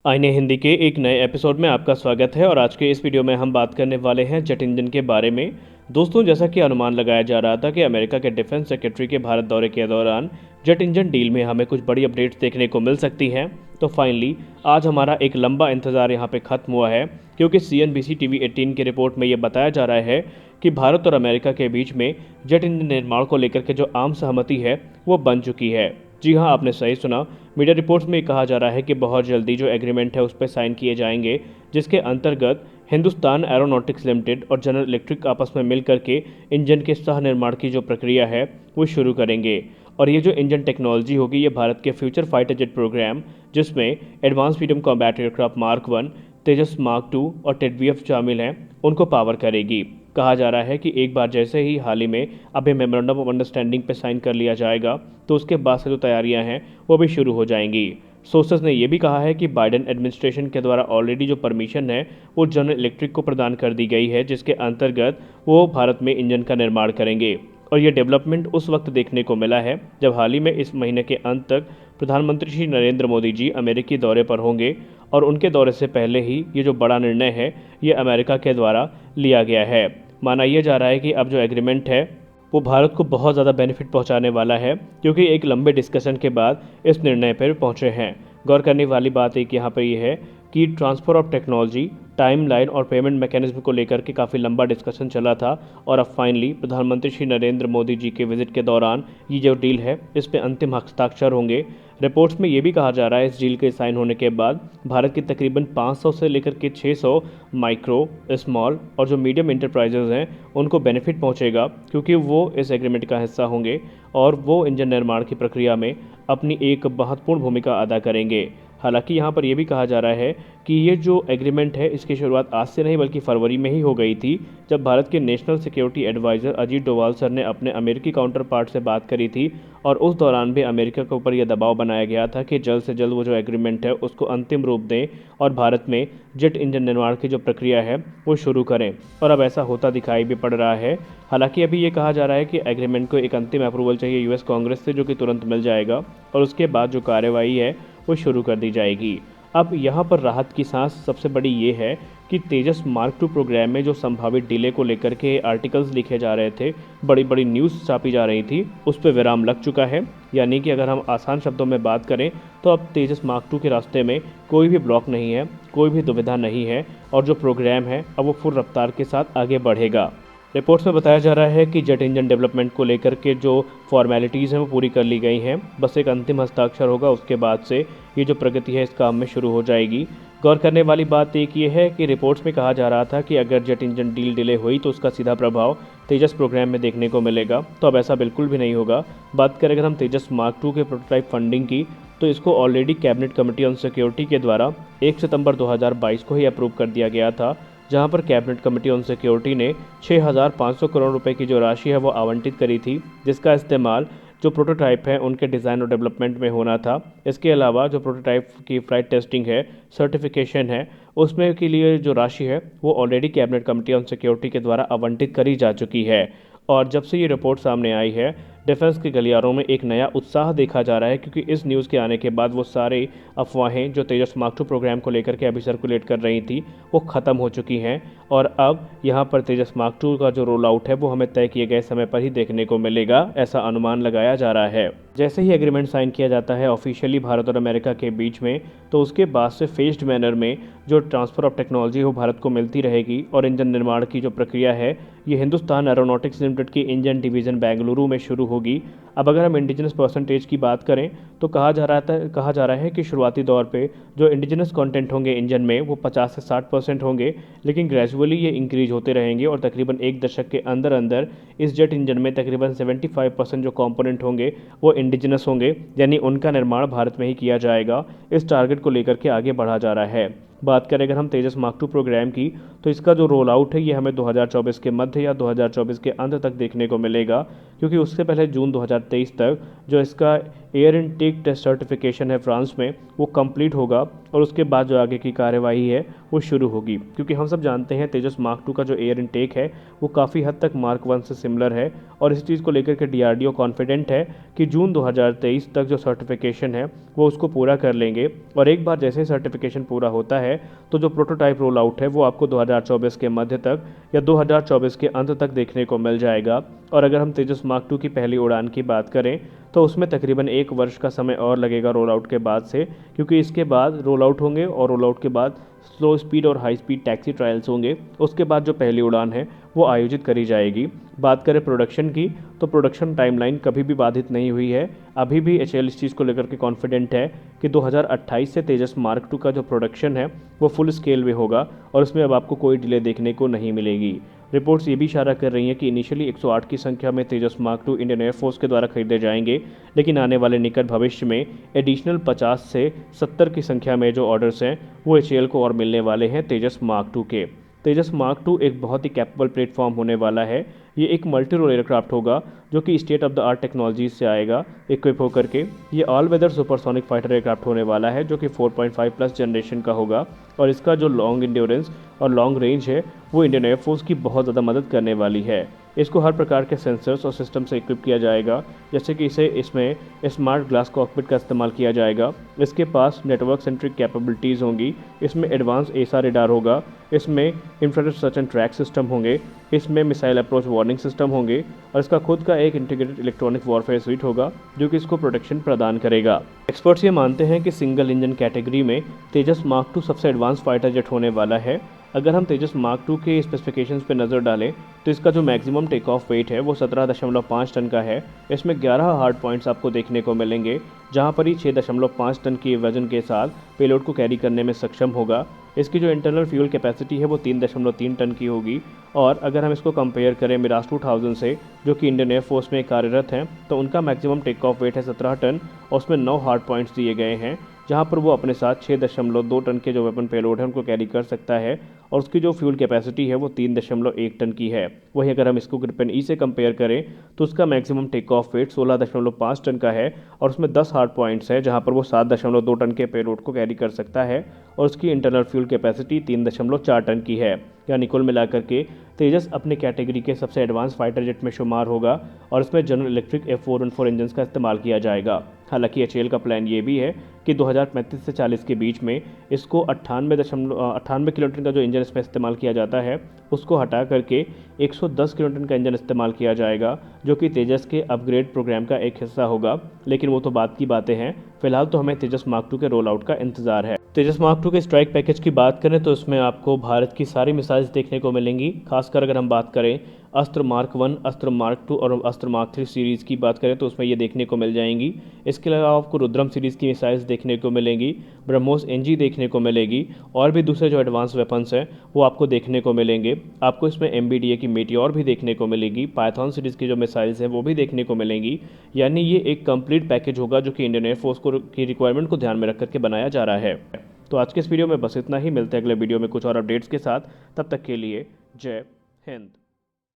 आईने हिंदी के एक नए एपिसोड में आपका स्वागत है और आज के इस वीडियो में हम बात करने वाले हैं जेट इंजन के बारे में। दोस्तों, जैसा कि अनुमान लगाया जा रहा था कि अमेरिका के डिफेंस सेक्रेटरी के भारत दौरे के दौरान जेट इंजन डील में हमें कुछ बड़ी अपडेट्स देखने को मिल सकती हैं। तो फाइनली आज हमारा एक लंबा इंतजार यहाँ पे खत्म हुआ है, क्योंकि CNBC TV 18 की रिपोर्ट में ये बताया जा रहा है कि भारत और अमेरिका के बीच में जेट इंजन निर्माण को लेकर के जो आम सहमति है वो बन चुकी है। जी हाँ, आपने सही सुना। मीडिया रिपोर्ट्स में कहा जा रहा है कि बहुत जल्दी जो एग्रीमेंट है उस पर साइन किए जाएंगे, जिसके अंतर्गत हिंदुस्तान एरोनॉटिक्स लिमिटेड और जनरल इलेक्ट्रिक आपस में मिलकर के इंजन के सह निर्माण की जो प्रक्रिया है वो शुरू करेंगे। और ये जो इंजन टेक्नोलॉजी होगी ये भारत के फ्यूचर फाइटर जेट प्रोग्राम, जिसमें advance medium combat aircraft mark 1, तेजस मार्क 2 और टेडवीएफ शामिल हैं, उनको पावर करेगी। कहा जा रहा है कि एक बार जैसे ही हाल ही में अभी मेमोरेंडम ऑफ अंडरस्टैंडिंग पे साइन कर लिया जाएगा तो उसके बाद से जो तैयारियां हैं वो भी शुरू हो जाएंगी। सोर्सेज ने यह भी कहा है कि बाइडेन एडमिनिस्ट्रेशन के द्वारा ऑलरेडी जो परमिशन है वो जनरल इलेक्ट्रिक को प्रदान कर दी गई है, जिसके अंतर्गत वो भारत में इंजन का निर्माण करेंगे। और ये डेवलपमेंट उस वक्त देखने को मिला है जब हाल ही में इस महीने के अंत तक प्रधानमंत्री श्री नरेंद्र मोदी जी अमेरिकी दौरे पर होंगे और उनके दौरे से पहले ही ये जो बड़ा निर्णय है ये अमेरिका के द्वारा लिया गया है। माना यह जा रहा है कि अब जो एग्रीमेंट है वो भारत को बहुत ज़्यादा बेनिफिट पहुंचाने वाला है, क्योंकि एक लंबे डिस्कशन के बाद इस निर्णय पर पहुंचे हैं। गौर करने वाली बात एक यहाँ पर यह है कि ट्रांसफ़र ऑफ टेक्नोलॉजी, टाइमलाइन और पेमेंट मैकेनिज्म को लेकर के काफ़ी लंबा डिस्कशन चला था और अब फाइनली प्रधानमंत्री श्री नरेंद्र मोदी जी के विजिट के दौरान ये जो डील है इस पे अंतिम हस्ताक्षर होंगे। रिपोर्ट्स में ये भी कहा जा रहा है इस डील के साइन होने के बाद भारत की तकरीबन 500 से लेकर के 600 माइक्रो, स्मॉल और जो मीडियम इंटरप्राइजेज हैं उनको बेनिफिट पहुंचेगा, क्योंकि वो इस एग्रीमेंट का हिस्सा होंगे और वो इंजन निर्माण की प्रक्रिया में अपनी एक महत्वपूर्ण भूमिका अदा करेंगे। हालांकि यहाँ पर यह भी कहा जा रहा है कि ये जो एग्रीमेंट है इसकी शुरुआत आज से नहीं बल्कि फरवरी में ही हो गई थी, जब भारत के national security advisor Ajit Doval sir ने अपने अमेरिकी काउंटर पार्ट से बात करी थी और उस दौरान भी अमेरिका के ऊपर यह दबाव बनाया गया था कि जल्द से जल्द वो जो एग्रीमेंट है उसको अंतिम रूप दें और भारत में जेट इंजन निर्माण की जो प्रक्रिया है वो शुरू करें। और अब ऐसा होता दिखाई भी पड़ रहा है। हालांकि अभी ये कहा जा रहा है कि एग्रीमेंट को एक अंतिम अप्रूवल चाहिए यूएस कांग्रेस से, जो कि तुरंत मिल जाएगा और उसके बाद जो कार्यवाही है वो शुरू कर दी जाएगी। अब यहाँ पर राहत की सांस सबसे बड़ी ये है कि तेजस मार्क 2 प्रोग्राम में जो संभावित डिले को लेकर के आर्टिकल्स लिखे जा रहे थे, बड़ी बड़ी न्यूज़ छापी जा रही थी, उस पर विराम लग चुका है। यानी कि अगर हम आसान शब्दों में बात करें तो अब तेजस मार्क 2 के रास्ते में कोई भी ब्लॉक नहीं है, कोई भी दुविधा नहीं है और जो प्रोग्राम है अब वो फुल रफ्तार के साथ आगे बढ़ेगा। रिपोर्ट्स में बताया जा रहा है कि जेट इंजन डेवलपमेंट को लेकर के जो फॉर्मेलिटीज़ हैं वो पूरी कर ली गई हैं, बस एक अंतिम हस्ताक्षर होगा, उसके बाद से ये जो प्रगति है इस काम में शुरू हो जाएगी। गौर करने वाली बात एक ये है कि रिपोर्ट्स में कहा जा रहा था कि अगर जेट इंजन डील डिले हुई तो उसका सीधा प्रभाव तेजस प्रोग्राम में देखने को मिलेगा, तो अब ऐसा बिल्कुल भी नहीं होगा। बात करें अगर हम तेजस मार्क 2 के प्रोटोटाइप फंडिंग की, तो इसको already cabinet committee on security के द्वारा 1 सितंबर 2022 को ही अप्रूव कर दिया गया था, जहां पर कैबिनेट कमेटी ऑन सिक्योरिटी ने 6,500 करोड़ रुपए की जो राशि है वो आवंटित करी थी, जिसका इस्तेमाल जो प्रोटोटाइप है उनके डिज़ाइन और डेवलपमेंट में होना था। इसके अलावा जो प्रोटोटाइप की फ्लाइट टेस्टिंग है, सर्टिफिकेशन है, उसमें के लिए जो राशि है वो already cabinet committee on security के द्वारा आवंटित करी जा चुकी है। और जब से ये रिपोर्ट सामने आई है, डिफेंस के गलियारों में एक नया उत्साह देखा जा रहा है, क्योंकि इस न्यूज़ के आने के बाद वो सारे अफवाहें जो तेजस मार्क 2 प्रोग्राम को लेकर के अभी सर्कुलेट कर रही थी वो ख़त्म हो चुकी हैं और अब यहाँ पर तेजस मार्क 2 का जो रोल आउट है वो हमें तय किए गए समय पर ही देखने को मिलेगा, ऐसा अनुमान लगाया जा रहा है। जैसे ही एग्रीमेंट साइन किया जाता है ऑफिशियली भारत और अमेरिका के बीच में, तो उसके बाद से फेज्ड मैनर में जो ट्रांसफ़र ऑफ टेक्नोलॉजी वो भारत को मिलती रहेगी और इंजन निर्माण की जो प्रक्रिया है ये हिंदुस्तान एरोनॉटिक्स लिमिटेड की इंजन डिवीज़न बेंगलुरु में शुरू होगी। अब अगर हम इंडिजिनस परसेंटेज की बात करें तो कहा जा रहा है कि शुरुआती दौर पे जो इंडिजिनस कंटेंट होंगे इंजन में वो 50 से 60% होंगे, लेकिन ग्रेजुअली ये इंक्रीज होते रहेंगे और तकरीबन एक दशक के अंदर अंदर इस जेट इंजन में तकरीबन 75% जो कंपोनेंट होंगे वो इंडिजिनस होंगे, यानी उनका निर्माण भारत में ही किया जाएगा। इस टारगेट को लेकर के आगे बढ़ा जा रहा है। बात करें अगर हम तेजस मार्क 2 प्रोग्राम की, तो इसका जो रोल आउट है ये हमें 2024 के मध्य या 2024 के अंत तक देखने को मिलेगा। क्योंकि उससे पहले जून 2023 तक जो इसका एयर इनटेक टेस्ट सर्टिफिकेशन है फ्रांस में वो कंप्लीट होगा और उसके बाद जो आगे की कार्यवाही है वो शुरू होगी। क्योंकि हम सब जानते हैं तेजस मार्क 2 का जो एयर इनटेक है वो काफ़ी हद तक मार्क 1 से सिमिलर है और इस चीज़ को लेकर के DRDO कॉन्फिडेंट है कि जून 2023 तक जो सर्टिफिकेशन है वो उसको पूरा कर लेंगे। और एक बार जैसे ही सर्टिफिकेशन पूरा होता है तो जो प्रोटोटाइप रोल आउट है वो आपको 2024 के मध्य तक या 2024 के अंत तक देखने को मिल जाएगा। और अगर हम तेजस मार्क 2 की पहली उड़ान की बात करें तो उसमें तकरीबन 1 वर्ष का समय और लगेगा रोल आउट के बाद से, क्योंकि इसके बाद रोल आउट होंगे और रोल आउट के बाद स्लो स्पीड और हाई स्पीड टैक्सी ट्रायल्स होंगे। उसके बाद जो पहली उड़ान है वो आयोजित करी जाएगी। बात करें प्रोडक्शन की तो प्रोडक्शन टाइमलाइन कभी भी बाधित नहीं हुई है। अभी भी HAL इस चीज़ को लेकर के कॉन्फिडेंट है कि 2028 से तेजस मार्क 2 का जो प्रोडक्शन है वो फुल स्केल में होगा और उसमें अब आपको कोई डिले देखने को नहीं मिलेगी। रिपोर्ट्स ये भी इशारा कर रही हैं कि इनिशियली 108 की संख्या में तेजस मार्क 2 इंडियन एयरफोर्स के द्वारा खरीदे जाएंगे, लेकिन आने वाले निकट भविष्य में एडिशनल 50 से 70 की संख्या में जो ऑर्डर्स हैं वो HAL को और मिलने वाले हैं तेजस मार्क 2 के। तेजस मार्क 2 एक बहुत ही कैपेबल प्लेटफॉर्म होने वाला है। ये एक मल्टी रोल एयरक्राफ्ट होगा जो कि state of the art technologies से आएगा इक्विप होकर के। ये all weather supersonic fighter aircraft होने वाला है जो कि 4.5 प्लस जनरेशन का होगा और इसका जो लॉन्ग इंड्योरेंस और लॉन्ग रेंज है वो इंडियन एयरफोर्स की बहुत ज़्यादा मदद करने वाली है। इसको हर प्रकार के सेंसर्स और सिस्टम से इक्विप किया जाएगा, जैसे कि इसमें स्मार्ट ग्लास कॉकपिट का इस्तेमाल किया जाएगा। इसके पास नेटवर्क सेंट्रिक कैपेबिलिटीज़ होंगी, इसमें एडवांस AESA रेडार होगा, इसमें infrared search and track system होंगे, इसमें मिसाइल अप्रोच वार्निंग सिस्टम होंगे और इसका खुद का एक इंटीग्रेटेड इलेक्ट्रॉनिक वॉरफेयर स्वीट होगा जो कि इसको प्रोटेक्शन प्रदान करेगा। एक्सपर्ट्स ये मानते हैं कि सिंगल इंजन कैटेगरी में तेजस मार्क 2 सबसे एडवांस फाइटर जेट होने वाला है। अगर हम तेजस मार्क 2 के स्पेसिफिकेशंस पे नज़र डालें तो इसका जो मैक्सिमम टेक ऑफ वेट है वो 17.5 टन का है। इसमें 11 हार्ड पॉइंट्स आपको देखने को मिलेंगे, जहां पर ही 6.5 टन की वजन के साथ पेलोड को कैरी करने में सक्षम होगा। इसकी जो इंटरनल फ्यूल कैपेसिटी है वो 3.3 टन की होगी। और अगर हम इसको कंपेयर करें मिराज 2000 से, जो कि इंडियन एयरफोर्स में कार्यरत हैं, तो उनका मैक्सिमम टेक ऑफ वेट है 17 टन और उसमें 9 हार्ड पॉइंट्स दिए गए हैं, जहां पर वो अपने साथ 6.2 टन के जो वेपन पेलोड है उनको कैरी कर सकता है और उसकी जो फ्यूल कैपेसिटी है वो 3.1 टन की है। वहीं अगर हम इसको ग्रिपेन ई से कंपेयर करें तो उसका maximum take off weight 16.5 ton का है और उसमें 10 हार्ड पॉइंट्स है, जहां पर वो 7.2 टन के पेलोड को कैरी कर सकता है और उसकी इंटरनल फ्यूल कैपेसिटी 3.4 टन की है। यानी कुल मिलाकर के तेजस अपने कैटेगरी के सबसे एडवांस फाइटर जेट में शुमार होगा और इसमें जनरल इलेक्ट्रिक F414 इंजन का इस्तेमाल किया जाएगा। हालांकि HAL का प्लान ये भी है कि 2035 से 40 के बीच में इसको 98 किलोटन का जो इंजन इसमें इस्तेमाल किया जाता है उसको हटा करके 110 किलोटन का इंजन इस्तेमाल किया जाएगा, जो कि तेजस के अपग्रेड प्रोग्राम का एक हिस्सा होगा। लेकिन वो तो बात की बातें हैं, फिलहाल तो हमें तेजस मार्क 2 के रोल आउट का इंतजार है। तेजस मार्क 2 के स्ट्राइक पैकेज की बात करें तो इसमें आपको भारत की सारी मिसाइल्स देखने को मिलेंगी। खासकर अगर हम बात करें अस्त्र मार्क 1, अस्त्र मार्क 2 और अस्त्र मार्क 3 सीरीज़ की बात करें तो उसमें ये देखने को मिल जाएंगी। इसके अलावा आपको रुद्रम सीरीज़ की मिसाइल्स देखने को मिलेंगी, ब्रह्मोस NG देखने को मिलेगी और भी दूसरे जो एडवांस वेपन्स हैं वो आपको देखने को मिलेंगे। आपको इसमें MBDA की मेटियोर भी देखने को मिलेगी, पाइथन सीरीज़ की जो मिसाइल्स हैं वो भी देखने को मिलेंगी। यानी ये एक कंप्लीट पैकेज होगा जो कि इंडियन एयरफोर्स की रिक्वायरमेंट को ध्यान में रख करके बनाया जा रहा है। तो आज के इस वीडियो में बस इतना ही। मिलते हैं अगले वीडियो में कुछ और अपडेट्स के साथ। तब तक के लिए जय हिंद।